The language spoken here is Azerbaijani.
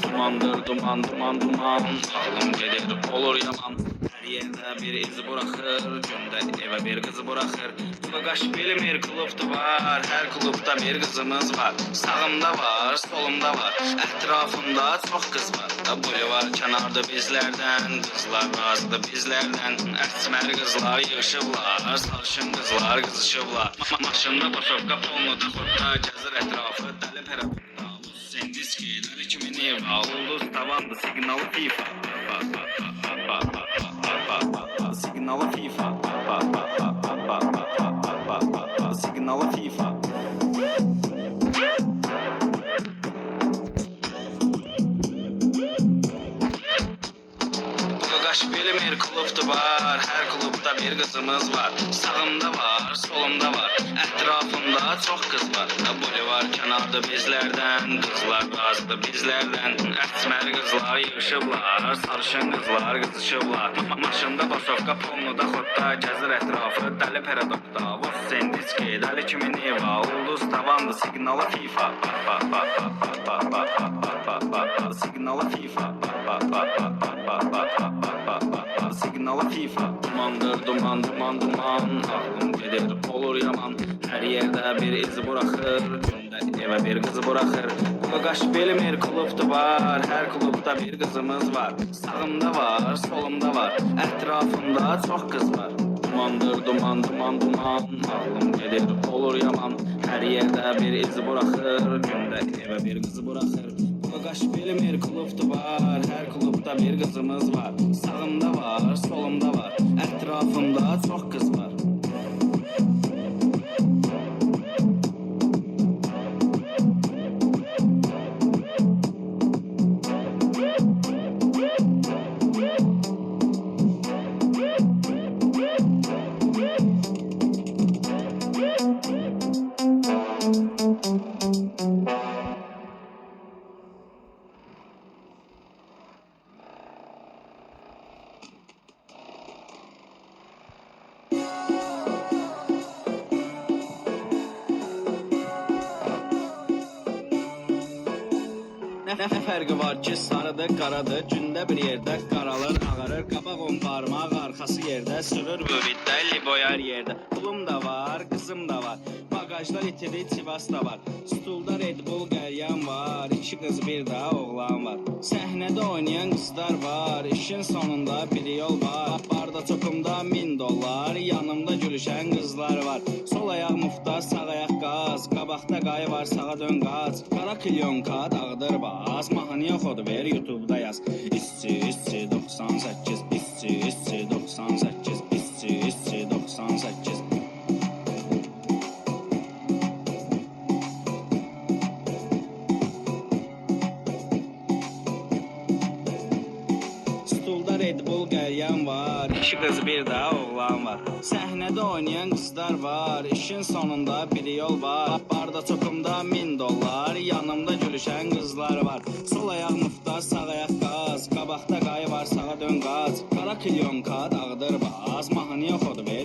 Dumandır duman duman duman, ağlım gelir olur yaman. Her yerde bir iz bırakır, günde eve bir kız bırakır. Bagaş bilmir klubda var, her klubda bir kızımız var. Sağımda var, solumda var, etrafımda çok kız var. Boyu var kenarda bizlerden, kızlar razıdı bizlerden. Esmer kızlar yığışıblar, sarışın kızlar kızışıblar. Maşında basovka polnuda xudda gəzir etrafı dəli pərəbdə. Sendiskiler içimin eva, ulduz tavandı signalı FIFA. Signalı FIFA. Signalı FIFA. Bagaş bilmir klubda var, her klubda bir kızımız var. Sağımda var, solumda var, etrafımda çok kız var. Boyu var kenarda bizlerden, kızlar razıdı bizlerden. Esmer kızlar yığışıblar, sarışın kızlar kızışıblar. Maşında basovka polnuda xudda gəzir etrafı dəli pəradokda. Vos sendiski, dəli kimin eva, ulduz tavandı signalı FIFA. Signalı FIFA. Signalı FIFA. Dumandır duman duman duman, ağlım gelir olur yaman. Her yerde bir iz bırakır, günde eve bir kız bırakır. Bagaş bilmir klubda var, her klubda bir kızımız var. Sağımda var, solumda var, etrafımda çok kız var. Dumandır duman duman duman, ağlım gelir olur yaman. Her yerde bir iz bırakır, günde eve bir kız bırakır. Bagaş bilmir klubda var, her klubda bir kızımız var. Sağımda var, solumda var, etrafımda çok kız var. Ne fərqi var ki, sarıdır, qaradır, gündə bir yerdə qaralır, ağarır, qabaq on parmaq, arxası yerdə, sürür müviddə, liboyar yerdə. Pulum da var, qızım da var, bagajlar itidi, Sivas da var, stulda Red Bull qəlyan var, iki qız bir də oğlan var. Səhnədə oynayan qızlar var, işin sonunda bir yol var, barda çoxumda $1000, yanımda gülüşən qızlar var. Sol ayaq mufta, sağ ayaq qaz, qabaqda qayı var, sağa dön qaç, qara kilyonka, dağdır bas, mahnı yoxodu ver YouTube'da yaz. İşçi 98, işçi 98, işçi 98. Stulda Red Bull qəlyan var, iki qız bir də oğlan var. Səhnədə oynayan qızlar var, işin sonunda bir yol var. Barda çoxumda $1000, yanımda gülüşən qızlar var. Sol ayaq mufta, sağ ayaq qaz, qabaqda qayı var, sağa dön qaç. Qara kilyonka, dağdır bas, mahnı yoxodu ver